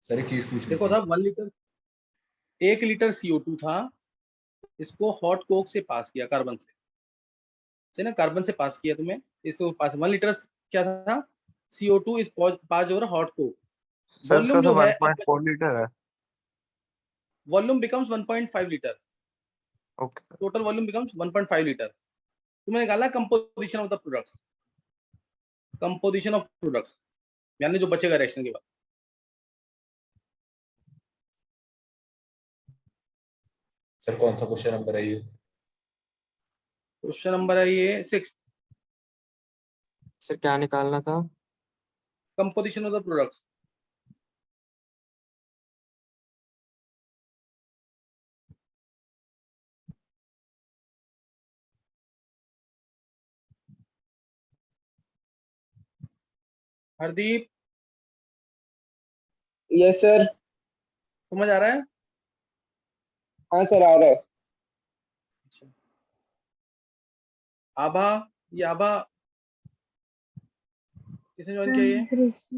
Sir एक चीज पूछनी देखो थी। था 1 लीटर, 1 लीटर CO2 था, इसको हॉट कोक से पास किया, कार्बन से ना, कार्बन से पास किया तुम्हें, इसको पास 1 लीटर क्या था, CO2 is pass over hot Coke. Sir इसका वॉल्यूम तो जो है, 1.4 लीटर है। Volume becomes 1.5 litre, okay. Total volume becomes 1.5 litre. तुम्हें निकालना composition of the products, composition of products, यानी जो बचेगा रिएक्शन के बाद। सर कौन सा क्वेश्चन नंबर है ये? क्वेश्चन नंबर है ये 6, सर क्या निकालना था? Composition of the products. Hardeep, yes sir. समझ आ रहा है? हाँ सर आ रहा है। आभा, ये आभा किसने ज्वाइन किया ये? दृष्टि।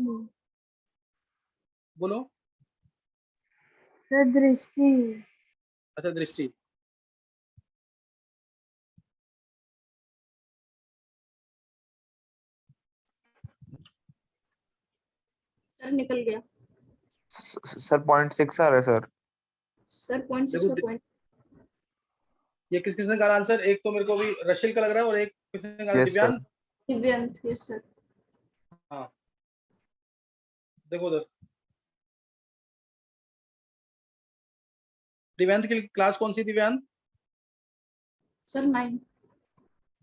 बोलो। सर दृष्टि। अच्छा दृष्टि, सर निकल गया। सर 0.6 आ रहा है सर। सर 0.6 देखो और पॉइंट। ये किस किसने कहा आंसर? एक तो मेरे को भी रशिल का लग रहा है, और एक किसने कहा? Yes sir. दिव्यांग। दिव्यांत, यस सर। हाँ देखो उधर, दिव्यांत की क्लास कौन सी? दिव्यांत सर 9।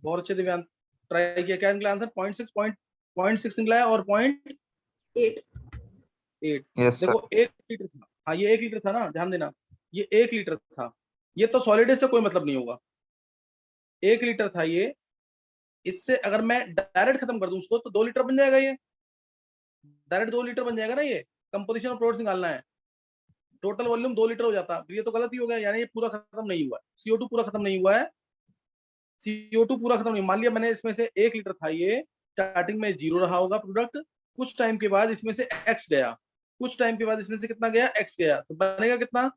बहुत अच्छे दिव्यांत, ट्राई किया। क्या निकला आंसर? 0.6 निकला है, और 0.8। 8। Yes sir. देखो 1 लीटर था, हाँ ये 1 लीटर था ना, ध्यान देना, ये 1 लीटर था। ये तो सॉलिड से कोई मतलब नहीं होगा, 1 लीटर था ये। इससे अगर मैं डायरेक्ट खत्म कर दूं उसको, तो 2 लीटर बन जाएगा ये, डायरेक्ट 2 लीटर बन जाएगा ना ये। कंपोजिशन ऑफ प्रोडक्ट्स निकालना है, टोटल वॉल्यूम 2 लीटर हो जाता, ये तो गलत ही हो गया, यानी ये पूरा खत्म नहीं हुआ है, CO2 पूरा खत्म नहीं हुआ है, CO2 पूरा खत्म नहीं। मान लिया मैंने इसमें से 1 लीटर था ये, स्टार्टिंग में 0 रहा होगा प्रोडक्ट, कुछ टाइम के बाद इसमें से X गया, कुछ टाइम के बाद इसमें से कितना गया? X गया, तो बनेगा कितना?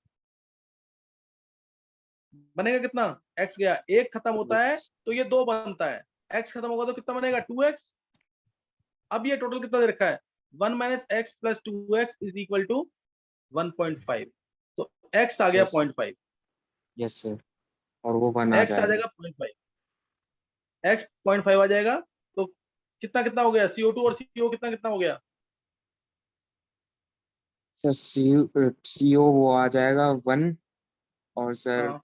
बनेगा कितना? X गया, एक खत्म होता है तो ये 2 बनता है, X खत्म होगा तो कितना बनेगा? 2X। अब ये टोटल कितना दे रखा है? 1 minus x plus 2X is equal to 1.5, तो X आ गया 0.5, यस सर। और वो 1 आ X आ जाएगा। जाएगा 0.5, X 0.5 आ जाएगा, तो कितना कितना हो गया? CO2 और CO कितना कितना हो गया? सर CO वो आ जाएगा 1 और सर हाँ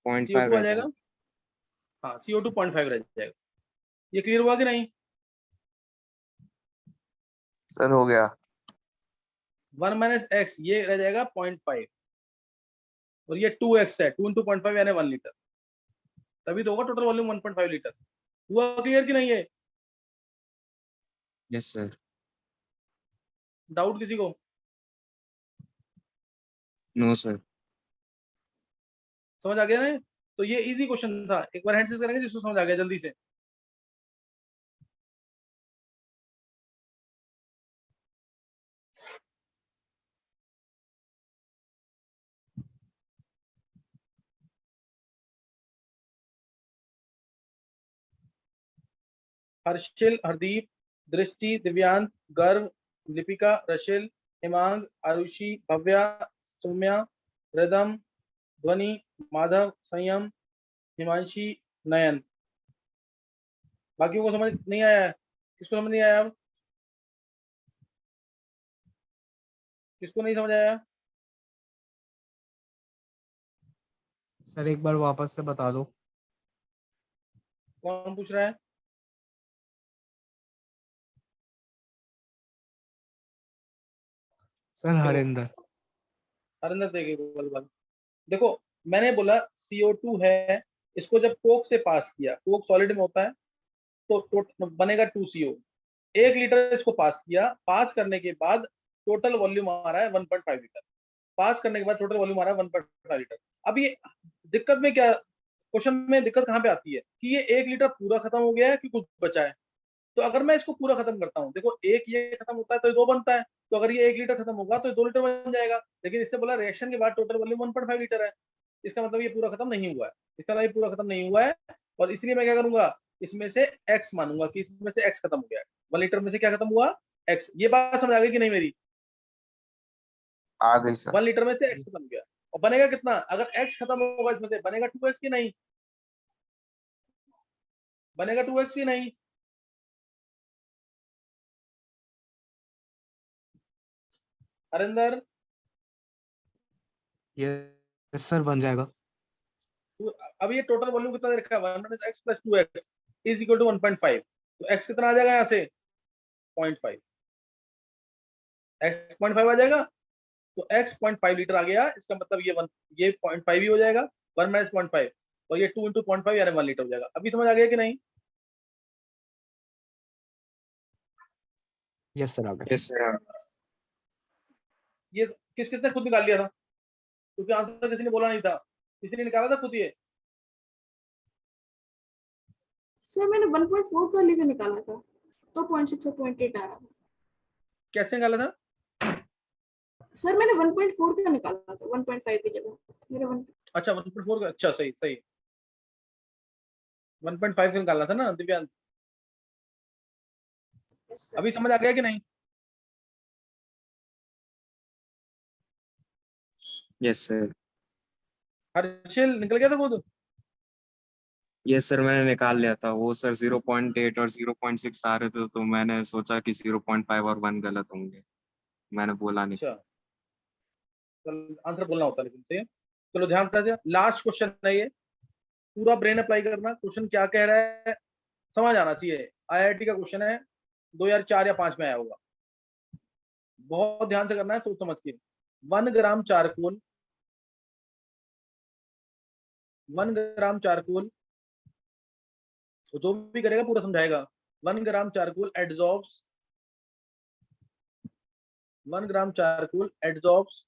0.5 CO2 आ रह जाएगा, जाएगा। हाँ CO2 0.5 रह जाएगा। ये क्लियर हुआ कि नहीं? सर हो गया। 1 माइनस एक्स ये रह जाएगा 0.5, और ये 2X है, 2 इंटू 0.5 यानी 1 लीटर, तभी तो होगा टोटल वॉल्यूम 1.5 लीटर। हुआ क्लियर कि नहीं है? Yes sir. डाउट किसी को? No sir. समझ आ गया ना? तो ये इजी क्वेश्चन था, एक बार हैंड से करेंगे जिसको समझ आ गया जल्दी से। हर्षिल, हरदीप, दृष्टि, दिव्यांत, गर्व, लिपिका, रशिल, हिमांग, आरुषि, भव्या, सौम्या, रिदम, ध्वनि, माधव, संयम, हिमांशी, नयन। बाकियों को समझ नहीं आया है? किसको समझ नहीं आया? अब किसको नहीं समझ आया? सर एक बार वापस से बता दो। कौन पूछ रहा है? सर हरिंदर। हरिंदर देखे गूगल पर। देखो मैंने बोला CO2 है, इसको जब कोक से पास किया, कोक सॉलिड में होता है, तो बनेगा 2CO। 1 लीटर इसको पास किया, पास करने के बाद टोटल वॉल्यूम आ रहा है 1.5 लीटर, पास करने के बाद टोटल वॉल्यूम आ रहा है 1.5 लीटर। अब ये दिक्कत में क्या, क्वेश्चन में दिक्कत कहाँ पे आती है कि ये 1 लीटर पूरा खत्म हो गया है कि कुछ बचा है? तो अगर मैं इसको पूरा खत्म करता हूँ, देखो एक ये खत्म होता है तो ये 2 बनता है, तो अगर ये 1 लीटर खत्म होगा तो ये 2 लीटर बन जाएगा। लेकिन इससे बोला रिएक्शन के बाद टोटल वॉल्यूम 1.5 लीटर है, इसका मतलब ये पूरा खत्म नहीं हुआ है, इसका मतलब ये पूरा खत्म नहीं हुआ है। और इसलिए मैं क्या करूंगा, इसमें से x मानूंगा कि इसमें से x खत्म हो गया है, 1 लीटर में से क्या खत्म हुआ, x। ये बात समझ आ गई कि नहीं मेरी? आ गई सर। 1 लीटर में से x खत्म गया, और बनेगा कितना, अगर x खत्म होगा इसमें से बनेगा 2x की नहीं, बनेगा 2x की नहीं? हरिंदर, यस सर बन जाएगा। अब ये टोटल वॉल्यूम कितना दे रखा है, 1 - x + 2x is equal to 1.5। तो x कितना आ जाएगा यहाँ से, 0.5, x 0.5 आ जाएगा। तो x 0.5 लीटर आ गया, इसका मतलब ये 0.5 ही हो जाएगा, 1 - 0.5, और ये 2 × 0.5 यानी 1 लीटर हो जाएगा। अभी समझ आ गया कि नहीं? यस सर आ गया। Yes sir. ये किसने खुद निकाल लिया था, क्योंकि आंसर किसी ने बोला नहीं था, किसी ने निकाला था खुद ये? सर मैंने 1.4 का लेकर निकाला था, तो 0.6 और 0.8 आ रहा था। कैसे निकाला था? सर मैंने 1.4 का निकाला था 1.5 की जगह, मेरा 1। अच्छा 1.4 का, अच्छा सही सही, 1.5 का निकालना था ना दिव्यांश। Yes sir. अभी समझ आ गया कि नहीं? Yes sir. हर्षिल निकल गया था खुद? यस सर, मैंने निकाल लिया था वो सर। 0.8 और 0.6 आ रहे थे, तो मैंने सोचा कि 0.5 और 1 गलत होंगे, मैंने बोला नहीं। अच्छा, आंसर बोलना होता है लेकिन सही है। चलो ध्यान रखिए, लास्ट क्वेश्चन है ये, पूरा ब्रेन अप्लाई करना, क्वेश्चन क्या कह रहा है समझ आना चाहिए। आईआईटी का क्वेश्चन है, 2004 या 5 में आया होगा, बहुत ध्यान से करना है, सोच समझ के। 1 ग्राम चारकोल, 1 ग्राम चारकोल, जो भी करेगा पूरा समझाएगा। 1 gram charcoal adsorbs, 1 gram charcoal adsorbs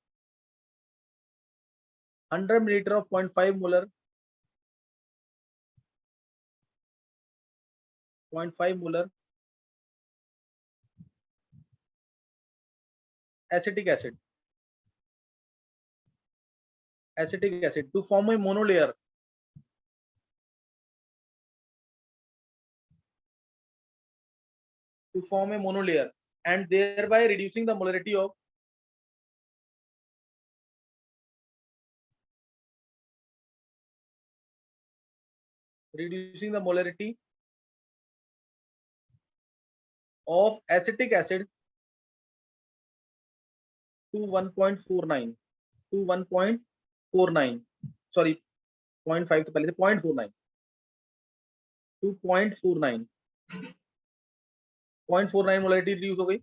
100 millilitre of 0.5 molar, 0.5 molar acetic acid, acetic acid to form a monolayer, to form a monolayer and thereby reducing the molarity of acetic acid to 1.49 to 1.49, sorry 0.5 से पहले से 0.49 to 0.49, 0.49 molarity reduce हो गई।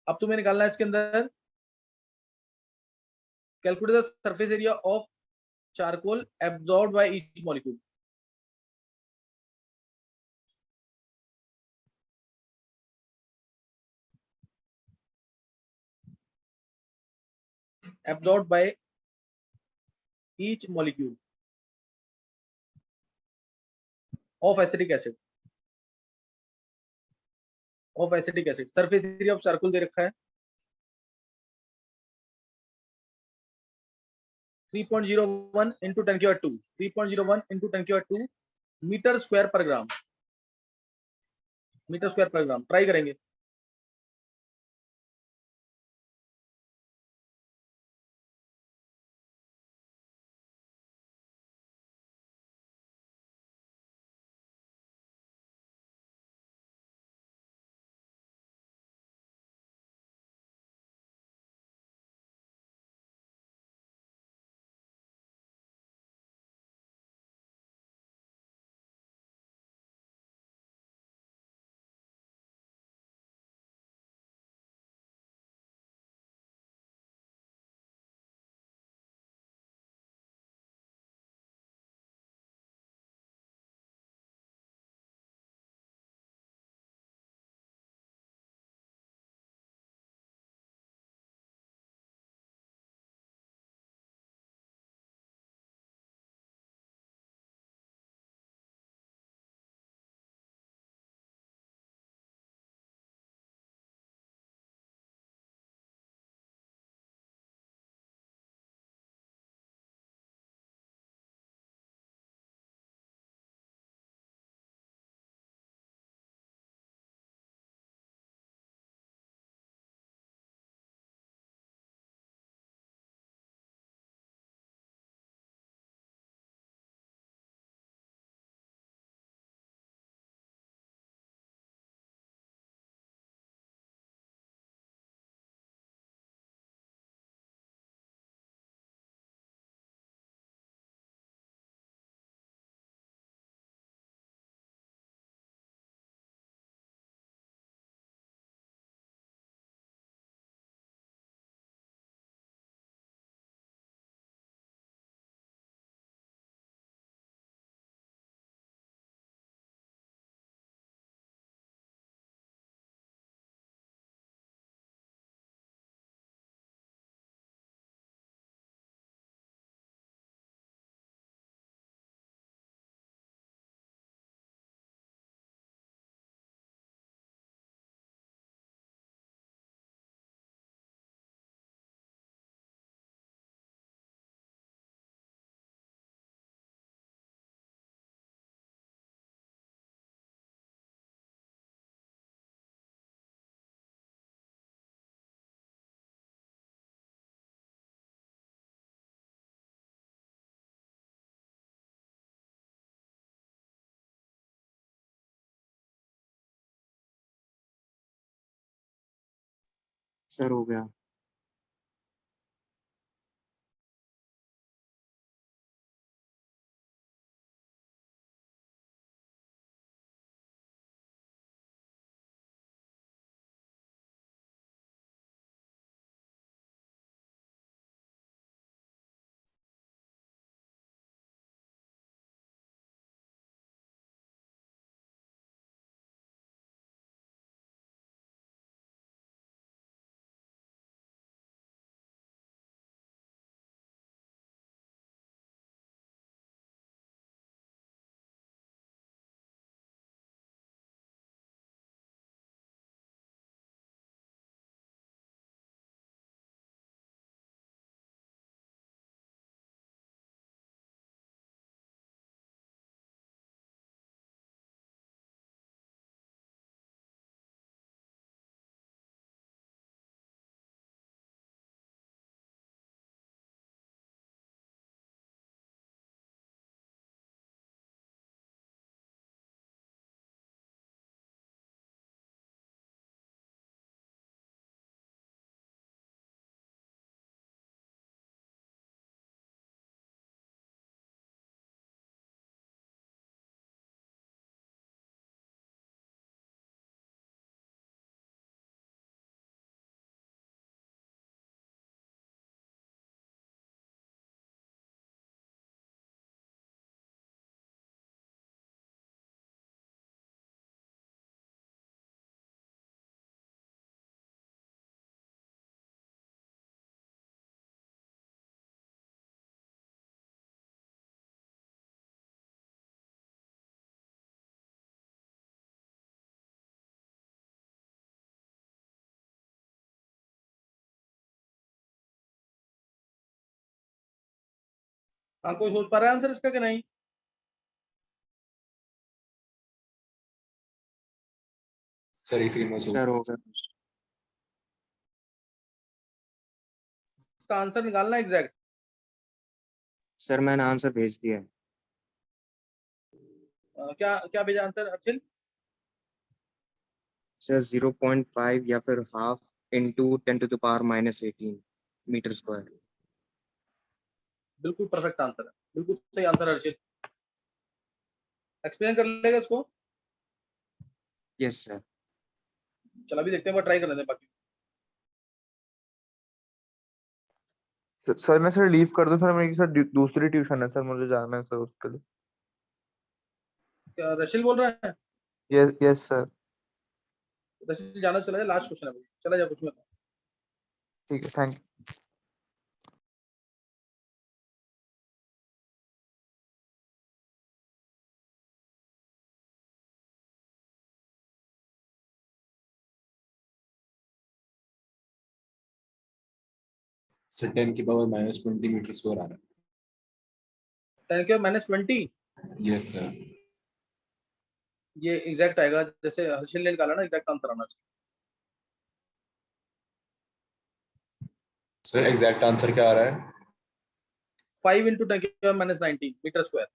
अब तुम्हें निकालना है इसके अंदर, calculate the surface area of charcoal absorbed by each molecule. absorbed by each molecule of acetic acid, surface area of charcoal दे रखा है 3.01 into 10⁻², 3.01 into 10⁻², मीटर स्क्वायर पर ग्राम, ट्राई करेंगे। सर हो गया। हाँ, कोई सोच पा रहा है आंसर इसका कि नहीं? सर एक सेकंड में सर हो गया। इसका आंसर निकालना एग्जैक्ट। सर मैंने आंसर भेज दिया है। क्या क्या भेजा आंसर अर्चिल? सर 0.5 या फिर हाफ इंटू 10⁻⁻18 मीटर स्क्वायर। बिल्कुल परफेक्ट आंसर है, बिल्कुल सही आंसर है अर्चिल। एक्सप्लेन कर लेगा इसको? Yes sir. चल अभी देखते हैं, ट्राई कर लेते हैं बाकी। सर मैं सर लीव कर दूं सर, मेरी सर दूसरी ट्यूशन है सर, मुझे जाना है सर उसके लिए। क्या रशिल बोल रहा है? Yes yes sir. रशिल जाना, चला जाए, लास्ट क्वेश्चन है भाई, चला जाए कुछ में। ठीक है, thank you. Sir 10⁻⁻20 metre square आ रहा 10⁻20। है। Yes sir. ये एग्जैक्ट आएगा, जैसे हर्षिल ने निकाला ना, एग्जैक्ट आंसर आना चाहिए। सर एग्जैक्ट आंसर क्या आ रहा है? 5 इंटू 10⁻90 मीटर स्क्वायर।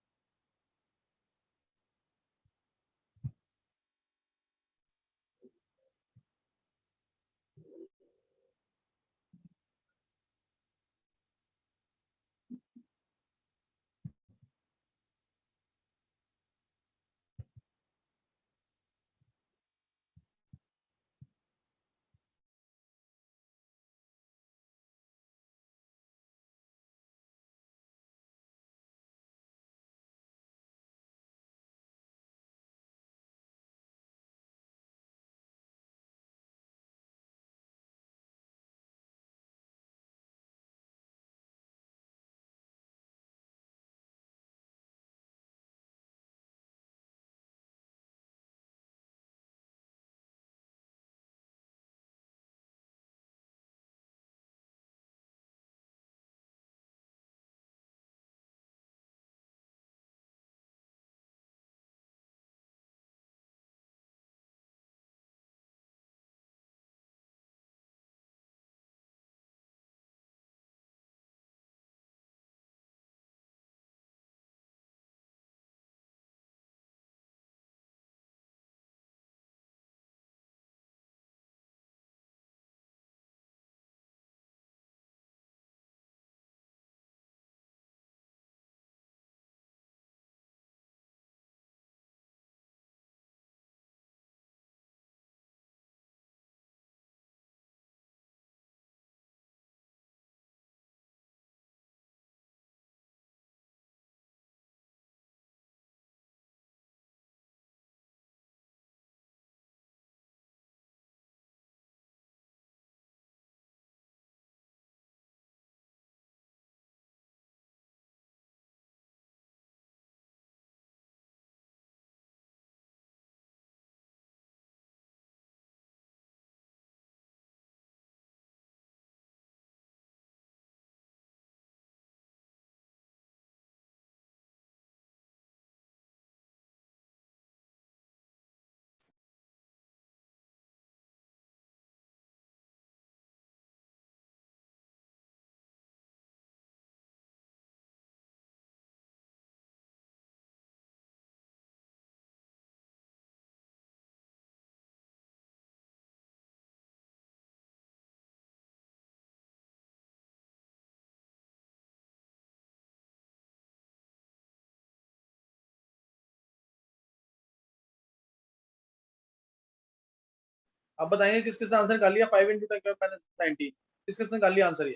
अब बताएंगे किस किसने आंसर निकाल लिया 5 into 10 minus 90 किस किसने निकाल लिया आंसर ये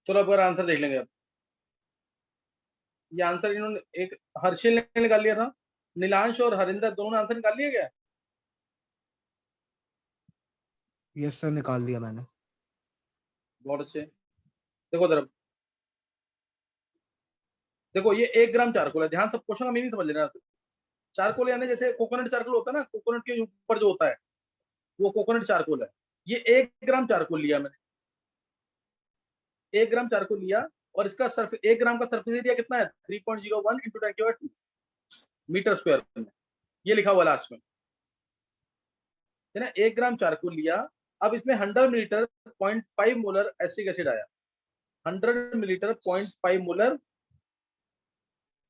चलो अब अगर आंसर देख लेंगे अब ये आंसर इन्होंने एक हर्षिल ने निकाल लिया था नीलांश और हरिंदर दोनों ने आंसर निकाल लिया क्या यस सर निकाल लिया मैंने। बहुत अच्छे देखो तरफ देखो ये 1 ग्राम चारकोल है ध्यान सब क्वेश्चन का मीनिंग समझ लेना चारकोल यानी जैसे कोकोनट चारकोल होता है ना कोकोनट के ऊपर जो होता है वो कोकोनट चारकोल है ये 1 ग्राम चारकोल लिया मैंने 1 ग्राम चारकोल लिया और इसका 1 ग्राम का सरफेस एरिया कितना है 3.01 इंटू 10 मीटर स्क्वायर में ये लिखा हुआ लास्ट में है ना 1 ग्राम चारकोल लिया अब इसमें 100 मिलीलीटर 0.5 मोलर एसिटिक एसिड आया 100 मिलीलीटर 0.5 मोलर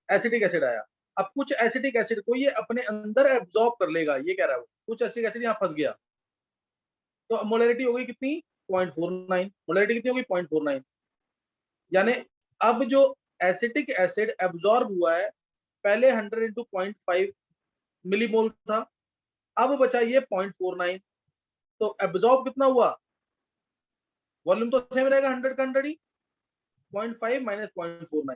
एसिटिक एसिड आया अब कुछ एसिटिक एसिड को ये अपने अंदर एब्जॉर्ब कर लेगा ये कह रहा है कुछ एसिटिक एसिड यहाँ फंस गया तो मोलरिटी हो गई कितनी 0.49 मोलरिटी कितनी होगी 0.49 यानी अब जो एसिटिक एसिड एब्जॉर्ब हुआ है पहले 100 into 0.5 मिलीमोल था अब बचा ये 0.49 तो एब्जॉर्ब कितना हुआ वॉल्यूम तो सेम रहेगा 100 का 100 ही 0.5 माइनस 0.49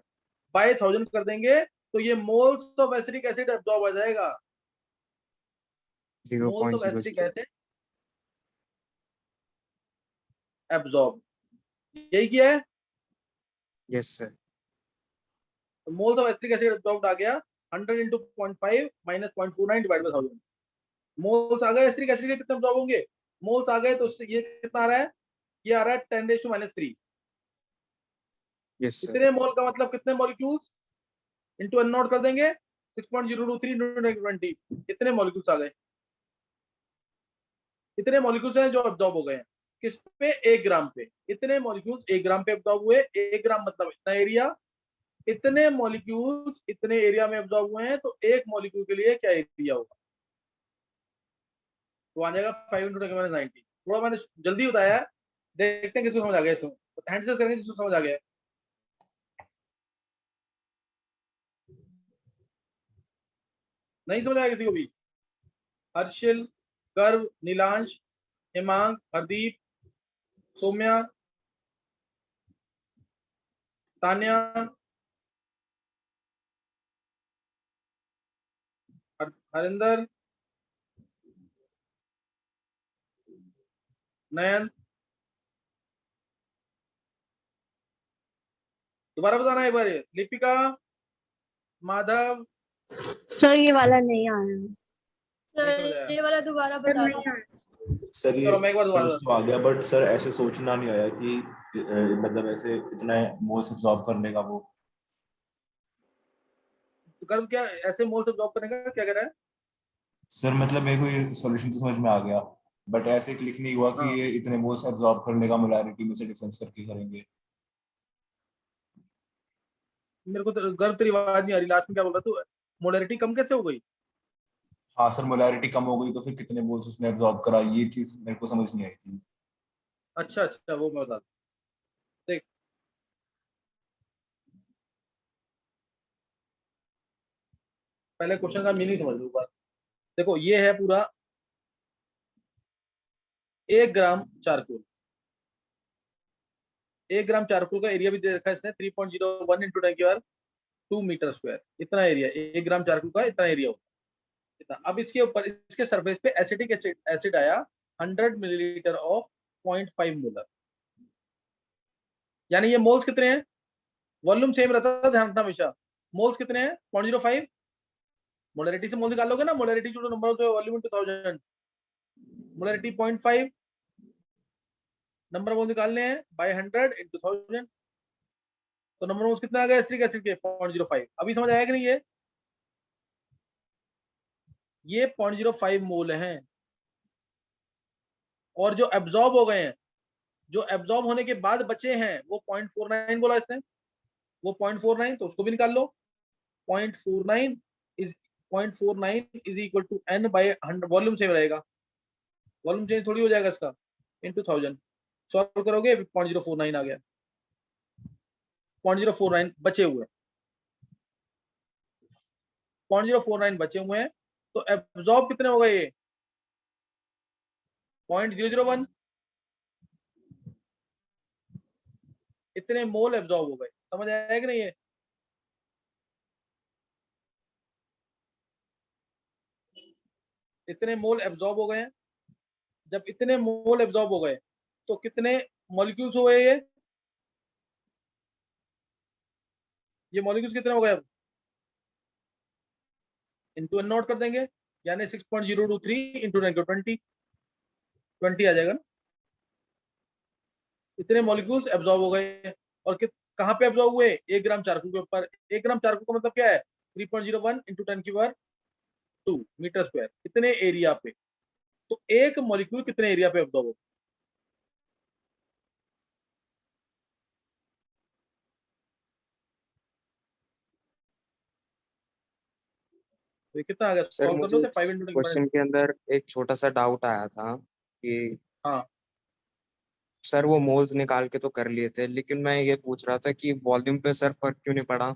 बाय 1000 कर देंगे तो ये moles of acetic acid absorb आ जाएगा moles of acetic 0.06 acid absorb यही किया है यस सर तो moles of acetic acid absorb आ गया 100 into 0.5 minus 0.49 divide by 1000 moles आ गए एसिटिक एसिड के कितने एब्जॉर्ब होंगे मोल्स आ गए तो ये कितना आ रहा है ये आ रहा है 10⁻³ यस सर कितने मोल का मतलब कितने मॉलिक्यूल्स इनटू n नॉट कर देंगे 6.023 into 10 कितने मॉलिक्यूल्स आ गए इतने मॉलिक्यूल्स हैं जो एब्जॉर्ब हो गए हैं किस पे 1 ग्राम पे इतने मॉलिक्यूल्स 1 ग्राम पे एब्जॉर्ब हुए 1 ग्राम मतलब इतना एरिया इतने मॉलिक्यूल्स इतने एरिया में एब्जॉर्ब हुए हैं तो एक मॉलिक्यूल के लिए क्या एरिया होगा तो आ जाएगा 5 into 10⁻90 थोड़ा मैंने जल्दी बताया है देखते हैं किसको समझ आ गया इसमें हैंड से करेंगे जिसको समझ आ गया नहीं समझ आया किसी को भी हर्षिल गर्व नीलांश हिमांक हरदीप सौम्या तान्या हरिंदर नयन दोबारा बताना एक बार लिपिका माधव सर ये वाला नहीं आया नहीं समझ आया ये वाला दोबारा सर बता नहीं दो आया सर ये चलो मैं एक बार दोबारा समझ तो आ गया बट सर ऐसे सोचना नहीं आया कि मतलब ऐसे इतना मोल्स एब्जॉर्ब करने का वो तो कर्म क्या ऐसे मोल से जॉब करने का क्या कह रहा है सर मतलब मेरे को ये सॉल्यूशन तो समझ में आ गया बट ऐसे क्लिक नहीं हुआ कि हाँ ये इतने मोल्स एब्जॉर्ब करने का मोलैरिटी में से डिफरेंस करके करेंगे मेरे को तो गर्व तेरी आवाज नहीं आ रही लास्ट में क्या बोल रहा तू मोलरिटी कम कैसे हो गई हाँ सर, मोलैरिटी कम हो गई तो फिर कितने मोल्स उसने एब्जॉर्ब करा, ये चीज मेरे को समझ नहीं आई थी। अच्छा अच्छा, वो मैं बता दूं। देख, पहले क्वेश्चन का मीनिंग समझ लो बात। देखो ये है पूरा 1 ग्राम चारकोल। 1 ग्राम चारकोल का एरिया भी दे रखा है इसने 3.01 इंटू 10⁻² मीटर स्क्वायर। इतना एरिया 1 ग्राम चारकोल का इतना एरिया होता है इतना। अब इसके ऊपर इसके सरफेस पे एसिटिक एसिड आया 100 मिलीलीटर ऑफ 0.5 मोलर। यानी ये मोल्स कितने हैं, वॉल्यूम सेम रहता है, ध्यान रखना हमेशा। मोल्स कितने हैं 0.05। मोलरिटी से मोल निकाल लोगे ना, मोलरिटी जो नंबर होता है वॉल्यूम इनटू 1000, मोलरिटी 0.5, नंबर मोल निकालने हैं बाय 100 इंटू 1000, तो नंबर मोल्स कितना आ गया एसिटिक एसिड के 0.05। अभी समझ आया कि नहीं? ये 0.05 मोल हैं, और जो एब्जॉर्ब हो गए हैं, जो एब्जॉर्ब होने के बाद बचे हैं वो 0.49 बोला इसने, वो 0.49, तो उसको भी निकाल लो। 0.49 is 0.49 is equal to n by 100, volume same रहेगा, वॉल्यूम चेंज थोड़ी हो जाएगा इसका, इंटू 1000। सॉल्व करोगे 0.049 आ गया, 0.049 बचे हुए, 0.049 बचे हुए हैं। तो एब्जॉर्ब कितने हो गए ये 0.001, इतने मोल एब्जॉर्ब हो गए। समझ आया कि नहीं? ये इतने मोल एब्जॉर्ब हो गए हैं। जब इतने मोल एब्जॉर्ब हो गए तो कितने मॉलिक्यूल्स हुए ये मॉलिक्यूल्स कितने हो गए? अब इंटू एन नोट कर देंगे, यानी 6.023 इंटू 10⁻20 20 आ जाएगा ना। इतने मॉलिक्यूल्स एब्जॉर्ब हो गए, और कहाँ पे एब्जॉर्ब हुए? 1 ग्राम चारकोल के ऊपर। 1 ग्राम चारकोल का मतलब क्या है? 3.01 इंटू 10⁻² मीटर स्क्वायर, इतने एरिया पे। तो एक मॉलिक्यूल कितने एरिया पे एब्जॉर्ब हो? तो ये कितना आ गया? सर सॉल्व कर लो, मुझे तो इस 5 इंटू 10। क्वेश्चन के अंदर एक छोटा सा डाउट आया था कि हाँ, सर वो मोल्स निकाल के तो कर लिए थे, लेकिन मैं ये पूछ रहा था कि वॉल्यूम पे सर फर्क क्यों नहीं पड़ा?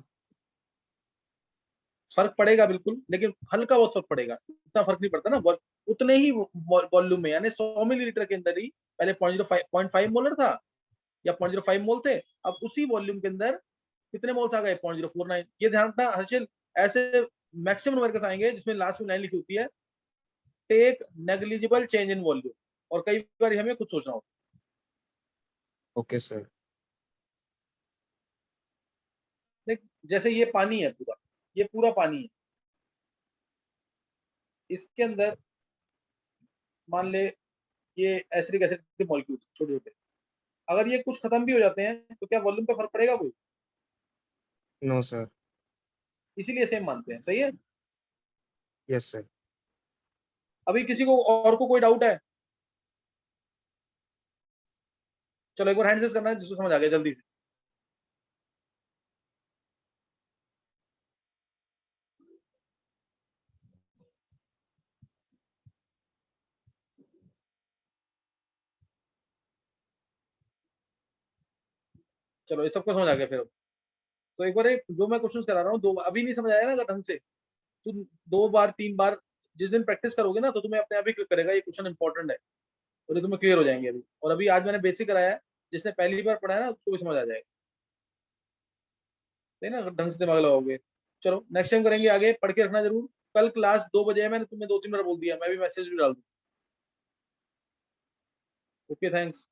फर्क पड़ेगा बिल्कुल, लेकिन हल्का बहुत फर्क पड़ेगा, इतना फर्क नहीं पड़ता ना। उतने ही वॉल्यूम में, यानी 100 मिलीलीटर के अंदर ही पहले 0.05 मोलर था या 0.05 मोल थे, अब उसी वॉल्यूम के अंदर कितने मोल्स आ गए 0.049। ये ध्यान रखना हर्षिल, ऐसे मैक्सिमम न्यूमेरिकल्स आएंगे जिसमें लास्ट में लाइन लिखी होती है take negligible change in volume, और कई बार हमें कुछ सोचना होता ओके सर। है। देख, जैसे ये पानी है पूरा, ये पूरा पानी है, इसके अंदर मान ले ये एसिडिक एसिड के मॉलिक्यूल्स छोटे छोटे, अगर ये कुछ खत्म भी हो जाते हैं तो क्या वॉल्यूम पे फर्क पड़ेगा कोई? No sir. इसीलिए सेम मानते हैं। सही है। Yes sir. अभी किसी को और को कोई डाउट है? चलो एक बार हैंड रेज करना है जिसको समझ आ गया जल्दी से। चलो ये सबको समझ आ गया फिर। तो एक बार जो मैं क्वेश्चन करा रहा हूँ, दो अभी नहीं समझ आया ना अगर ढंग से, तो 2 बार 3 बार जिस दिन प्रैक्टिस करोगे ना, तो तुम्हें अपने आप ही क्लिक करेगा ये क्वेश्चन इंपॉर्टेंट है, और ये तुम्हें क्लियर हो जाएंगे अभी। और अभी आज मैंने बेसिक कराया है, जिसने पहली बार पढ़ा है ना उसको भी समझ आ जाएगा। है ना, अगर ढंग से दिमाग लगाओगे। चलो नेक्स्ट टाइम करेंगे, आगे पढ़ के रखना जरूर। कल क्लास 2 बजे है, मैंने तुम्हें 2-3 बार बोल दिया, मैं भी मैसेज भी डाल दूँ। Okay, thanks.